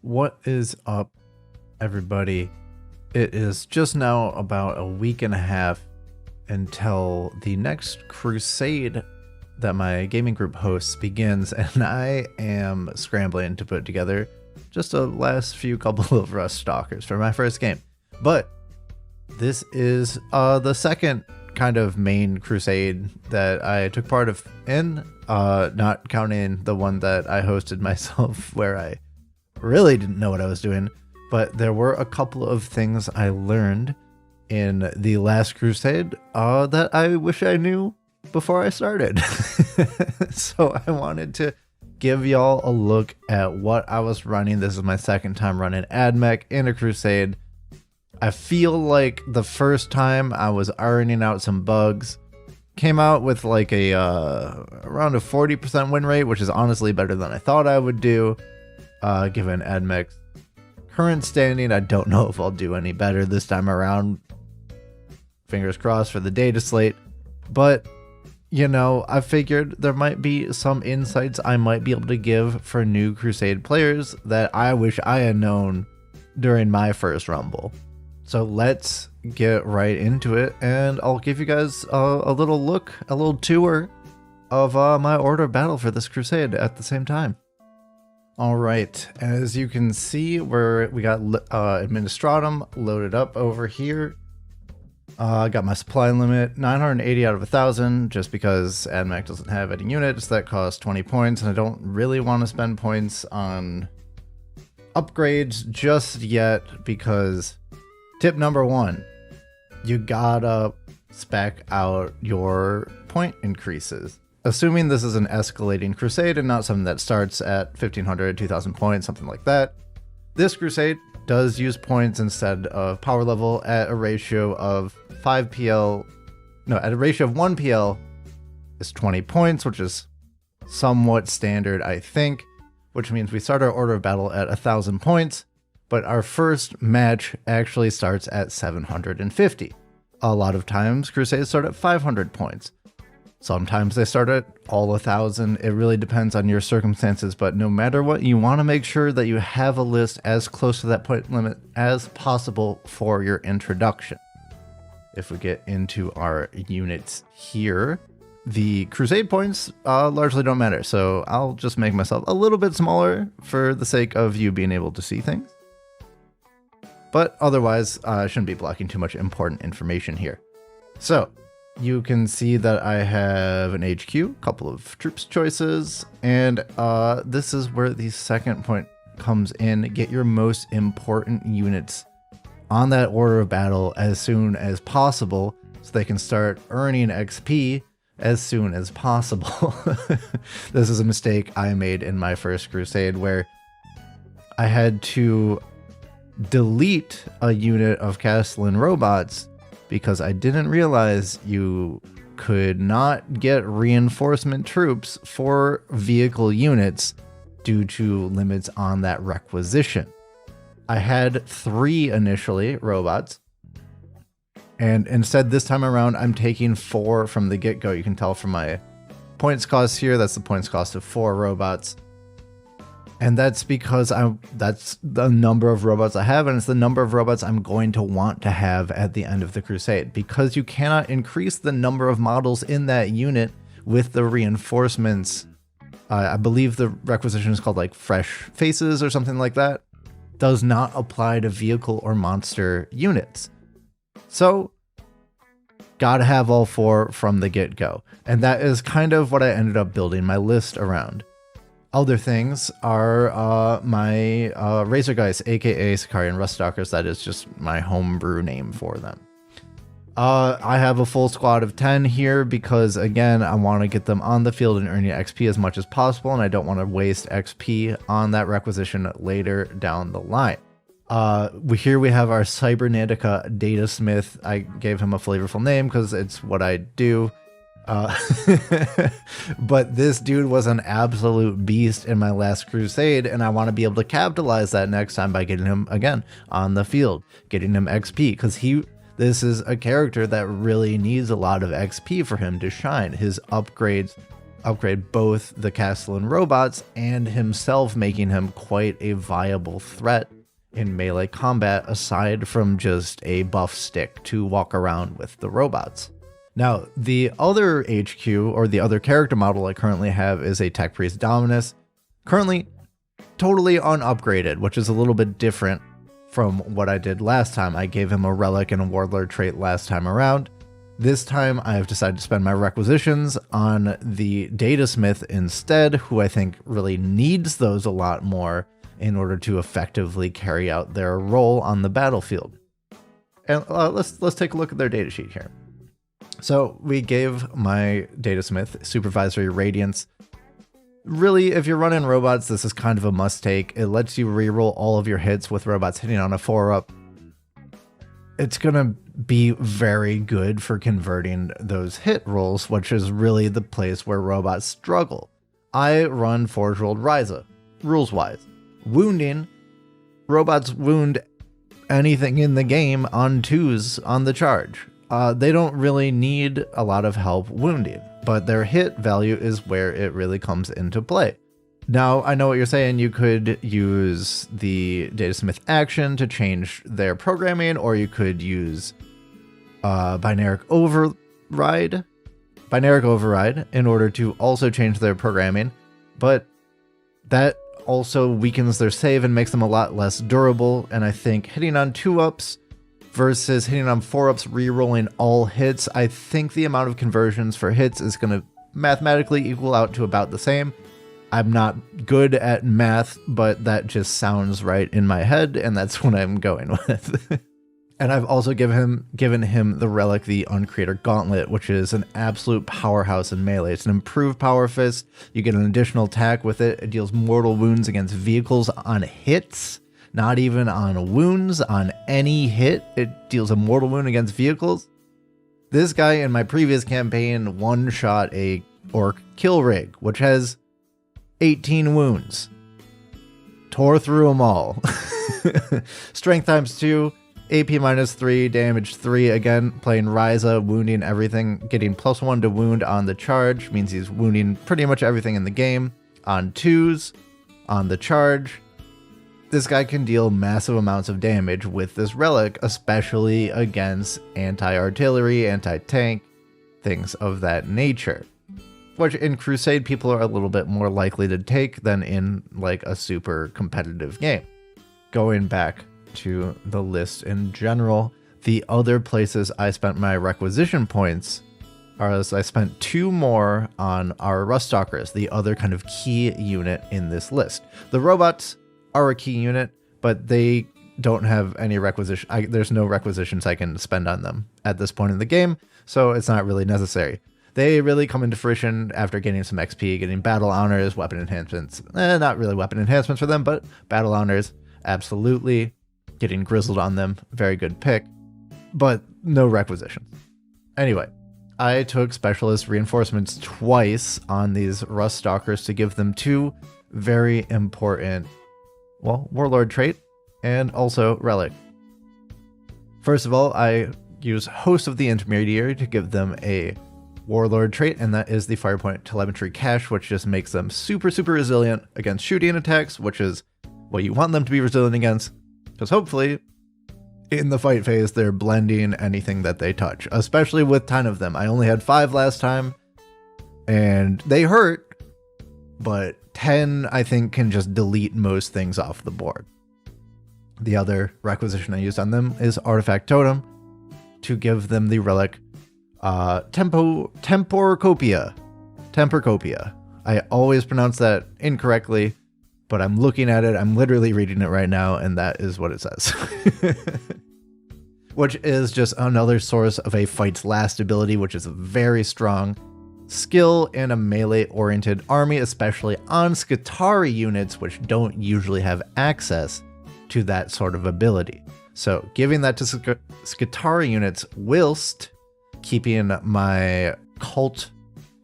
What is up, everybody? It is just now about a week and a half until the next crusade that my gaming group hosts begins, and I am scrambling to put together just a last few couple of Rust Stalkers for my first game. But this is the second kind of main crusade that I took part of in, not counting the one that I hosted myself where I really didn't know what I was doing. But there were a couple of things I learned in the last crusade that I wish I knew before I started. So I wanted to give y'all a look at what I was running. This is my second time running Admech in a crusade. I feel like the first time I was ironing out some bugs, came out with like a around a 40% win rate, which is honestly better than I thought I would do. Given Admech's current standing, I don't know if I'll do any better this time around. Fingers crossed for the data slate. But, you know, I figured there might be some insights I might be able to give for new Crusade players that I wish I had known during my first Rumble. So let's get right into it, and I'll give you guys a little look, a little tour of my order of battle for this crusade at the same time. All right, as you can see, we got Administratum loaded up over here. I got my supply limit, 980 out of 1,000, just because Admech doesn't have any units that cost 20 points, and I don't really want to spend points on upgrades just yet, because tip number one, you gotta spec out your point increases. Assuming this is an escalating crusade and not something that starts at 1,500, 2,000 points, something like that. This crusade does use points instead of power level at a ratio of 5 PL. No, at a ratio of 1 PL is 20 points, which is somewhat standard, I think, which means we start our order of battle at 1,000 points, but our first match actually starts at 750. A lot of times crusades start at 500 points. Sometimes they start at all 1,000. It really depends on your circumstances, but no matter what, you want to make sure that you have a list as close to that point limit as possible for your introduction. If we get into our units here, the crusade points largely don't matter, so I'll just make myself a little bit smaller for the sake of you being able to see things. But otherwise, I shouldn't be blocking too much important information here. So you can see that I have an HQ, a couple of troops choices, and this is where the second point comes in. Get your most important units on that order of battle as soon as possible so they can start earning XP as soon as possible. This is a mistake I made in my first crusade where I had to delete a unit of Castellan robots because I didn't realize you could not get reinforcement troops for vehicle units due to limits on that requisition. I had 3 initially, robots, and instead this time around I'm taking 4 from the get-go. You can tell from my points cost here, that's the points cost of 4 robots. And that's because that's the number of robots I have, and it's the number of robots I'm going to want to have at the end of the crusade. Because you cannot increase the number of models in that unit with the reinforcements. I believe the requisition is called like fresh faces or something like that. Does not apply to vehicle or monster units. So gotta have all 4 from the get-go. And that is kind of what I ended up building my list around. Other things are my Razor Guys, aka Sicarian Rust Stalkers. That is just my homebrew name for them. I have a full squad of 10 here because, again, I want to get them on the field and earning XP as much as possible, and I don't want to waste XP on that requisition later down the line. Here we have our Cybernetica Data Smith. I gave him a flavorful name because it's what I do. But this dude was an absolute beast in my last crusade, and I want to be able to capitalize that next time by getting him again on the field, getting him XP, because this is a character that really needs a lot of XP for him to shine. His upgrades upgrade both the castle and robots, and himself, making him quite a viable threat in melee combat aside from just a buff stick to walk around with the robots. Now, the other HQ, or the other character model I currently have, is a Tech Priest Dominus, currently totally unupgraded, which is a little bit different from what I did last time. I gave him a relic and a warlord trait last time around. This time I've decided to spend my requisitions on the Data Smith instead, who I think really needs those a lot more in order to effectively carry out their role on the battlefield. And let's take a look at their datasheet here. So we gave my Data Smith Supervisory Radiance. Really, if you're running robots, this is kind of a must-take. It lets you reroll all of your hits with robots hitting on a 4-up. It's going to be very good for converting those hit rolls, which is really the place where robots struggle. I run Forge World Ryza, rules-wise. Wounding, robots wound anything in the game on 2s on the charge. They don't really need a lot of help wounding, but their hit value is where it really comes into play. Now, I know what you're saying. You could use the Datasmith action to change their programming, or you could use binaric override in order to also change their programming, but that also weakens their save and makes them a lot less durable. And I think hitting on 2-ups versus hitting on 4-ups, re-rolling all hits, I think the amount of conversions for hits is going to mathematically equal out to about the same. I'm not good at math, but that just sounds right in my head, and that's what I'm going with. And I've also given him the relic, the Uncreator Gauntlet, which is an absolute powerhouse in melee. It's an improved Power Fist. You get an additional attack with it. It deals mortal wounds against vehicles on hits. Not even on wounds, on any hit, it deals a mortal wound against vehicles. This guy in my previous campaign one-shot a Orc Kill Rig, which has 18 wounds. Tore through them all. Strength ×2, AP -3, damage 3, again, playing Ryza, wounding everything, getting +1 to wound on the charge, means he's wounding pretty much everything in the game. On 2s, on the charge, this guy can deal massive amounts of damage with this relic, especially against anti-artillery, anti-tank, things of that nature. Which in Crusade people are a little bit more likely to take than in like a super competitive game. Going back to the list in general, the other places I spent my requisition points are as I spent 2 more on our Rust Stalkers, the other kind of key unit in this list. The robots are a key unit, but they don't have any requisition. There's no requisitions I can spend on them at this point in the game, so it's not really necessary. They really come into fruition after getting some XP, getting battle honors, weapon enhancements. Not really weapon enhancements for them, but battle honors, absolutely. Getting grizzled on them, very good pick, but no requisitions. Anyway, I took specialist reinforcements twice on these Rust Stalkers to give them 2 very important, well, warlord trait and also relic. First of all, I use Host of the Intermediary to give them a warlord trait, and that is the Firepoint Telemetry Cache, which just makes them super resilient against shooting attacks, which is what you want them to be resilient against, because hopefully in the fight phase they're blending anything that they touch, especially with 10 of them. I only had 5 last time and they hurt, but 10 I think can just delete most things off the board. The other requisition I used on them is Artifact Totem to give them the relic Temporcopia. I always pronounce that incorrectly, but I'm looking at it, I'm literally reading it right now, and that is what it says. Which is just another source of a fight's last ability, which is a very strong skill in a melee-oriented army, especially on Skitarii units, which don't usually have access to that sort of ability. So giving that to Skitarii units whilst keeping my cult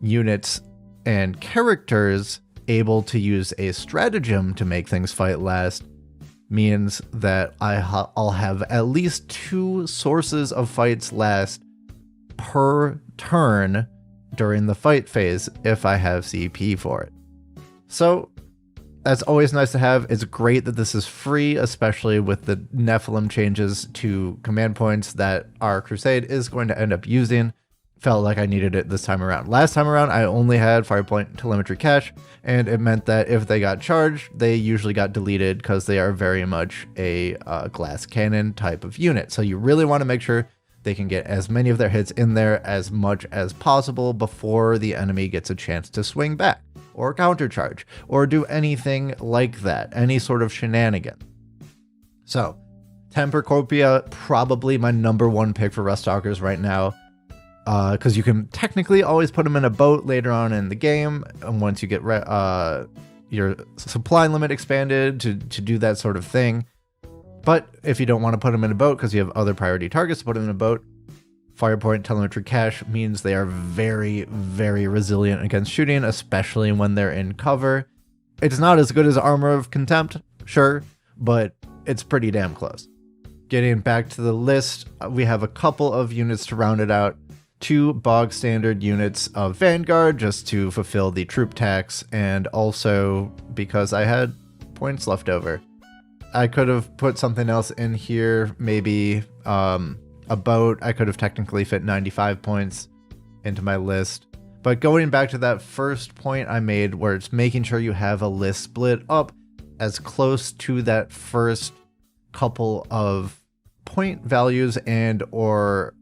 units and characters able to use a stratagem to make things fight last means that I'll have at least 2 sources of fights last per turn during the fight phase if I have CP for it. So that's always nice to have. It's great that this is free, especially with the Nephilim changes to command points that our Crusade is going to end up using. Felt like I needed it this time around. Last time around, I only had Firepoint telemetry cache, and it meant that if they got charged, they usually got deleted because they are very much a glass cannon type of unit. So you really want to make sure they can get as many of their hits in there as much as possible before the enemy gets a chance to swing back, or countercharge, or do anything like that, any sort of shenanigan. So, Temper Corpia, probably my #1 pick for Rust Stalkers right now, because you can technically always put them in a boat later on in the game, and once you get your supply limit expanded to do that sort of thing. But if you don't want to put them in a boat because you have other priority targets to put them in a boat, Firepoint telemetry cache means they are very, very resilient against shooting, especially when they're in cover. It's not as good as Armor of Contempt, sure, but it's pretty damn close. Getting back to the list, we have a couple of units to round it out. 2 bog standard units of Vanguard just to fulfill the troop tax, and also because I had points left over. I could have put something else in here, maybe a boat. I could have technically fit 95 points into my list. But going back to that first point I made, where it's making sure you have a list split up as close to that first couple of point values and or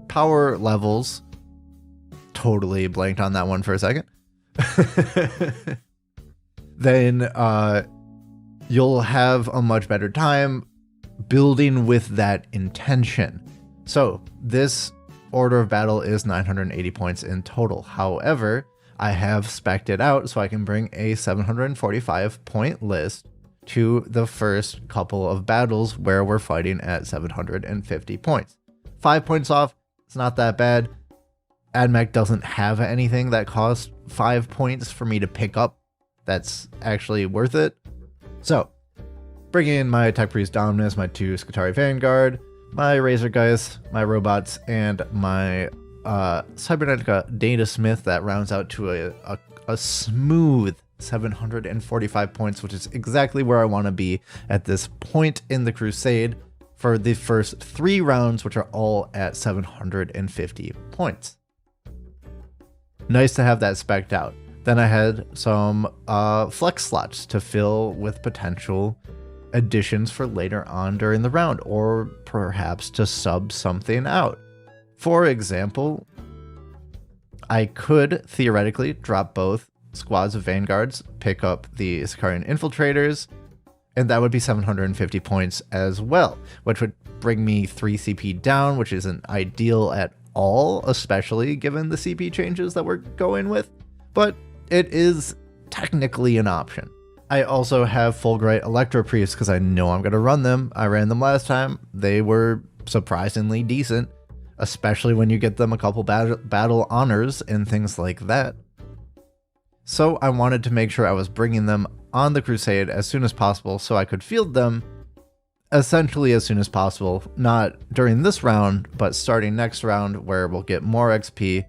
power levels. Totally blanked on that one for a second. Then you'll have a much better time building with that intention. So this order of battle is 980 points in total. However, I have spec'd it out so I can bring a 745 point list to the first couple of battles where we're fighting at 750 points. 5 points off, it's not that bad. Admech doesn't have anything that costs 5 points for me to pick up that's actually worth it. So, bringing in my Tech Priest Dominus, my 2 Skitarii Vanguard, my Razor Geist, my robots, and my Cybernetica Data Smith, that rounds out to a smooth 745 points, which is exactly where I want to be at this point in the Crusade for the first 3 rounds, which are all at 750 points. Nice to have that spec'd out. Then I had some flex slots to fill with potential additions for later on during the round, or perhaps to sub something out. For example, I could theoretically drop both squads of Vanguards, pick up the Sicarian Infiltrators, and that would be 750 points as well, which would bring me 3 CP down, which isn't ideal at all, especially given the CP changes that we're going with, but it is technically an option. I also have Fulgurite Electro Priests because I know I'm going to run them. I ran them last time. They were surprisingly decent, especially when you get them a couple battle honors and things like that. So I wanted to make sure I was bringing them on the Crusade as soon as possible so I could field them essentially as soon as possible. Not during this round, but starting next round, where we'll get more XP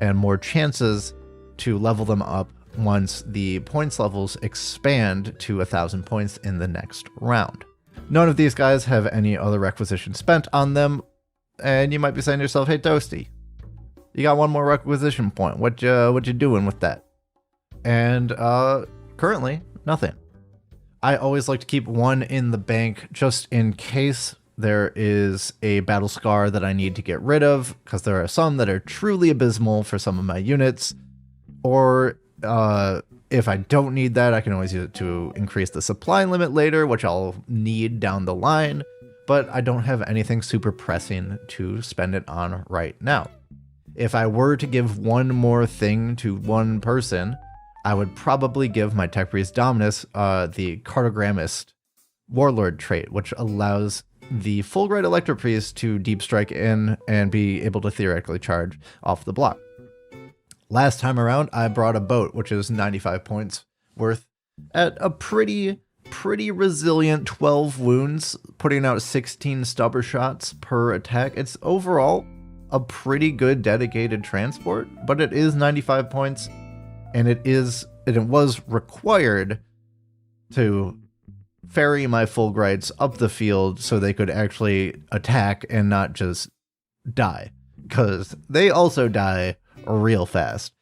and more chances to level them up once the points levels expand to 1,000 points in the next round. None of these guys have any other requisition spent on them, and you might be saying to yourself, hey Toasty, you got 1 more requisition point. What you doing with that? And currently, nothing. I always like to keep 1 in the bank just in case there is a battle scar that I need to get rid of, because there are some that are truly abysmal for some of my units. Or if I don't need that, I can always use it to increase the supply limit later, which I'll need down the line, but I don't have anything super pressing to spend it on right now. If I were to give 1 more thing to 1 person, I would probably give my Tech Priest Dominus the Cartogrammist Warlord trait, which allows the Fulgurite Electro Priest to deep strike in and be able to theoretically charge off the block. Last time around, I brought a boat, which is 95 points worth at a pretty resilient 12 wounds, putting out 16 stubber shots per attack. It's overall a pretty good dedicated transport, but it is 95 points, and it was required to ferry my Fulgrites up the field so they could actually attack and not just die, because they also die real fast.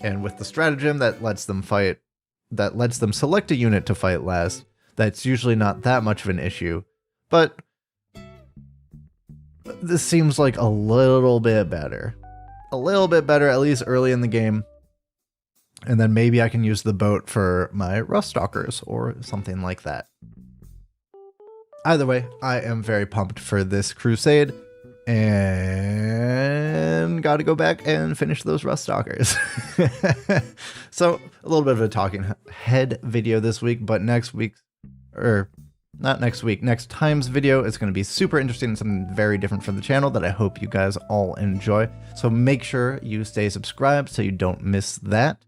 And with the stratagem that lets them select a unit to fight last, that's usually not that much of an issue. But this seems like a little bit better. A little bit better, at least early in the game. And then maybe I can use the boat for my Rust Stalkers or something like that. Either way, I am very pumped for this crusade, and gotta go back and finish those Rust Stalkers. So, a little bit of a talking head video this week, but next time's video is going to be super interesting and something very different for the channel that I hope you guys all enjoy. So make sure you stay subscribed so you don't miss that.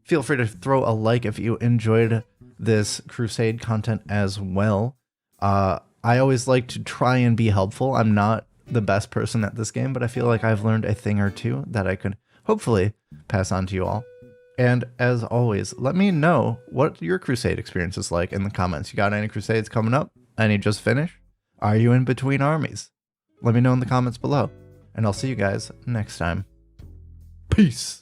Feel free to throw a like if you enjoyed this Crusade content as well. I always like to try and be helpful. I'm not the best person at this game, but I feel like I've learned a thing or two that I could hopefully pass on to you all. And as always, let me know what your Crusade experience is like in the comments. You got any Crusades coming up? Any just finished? Are you in between armies? Let me know in the comments below. And I'll see you guys next time. Peace!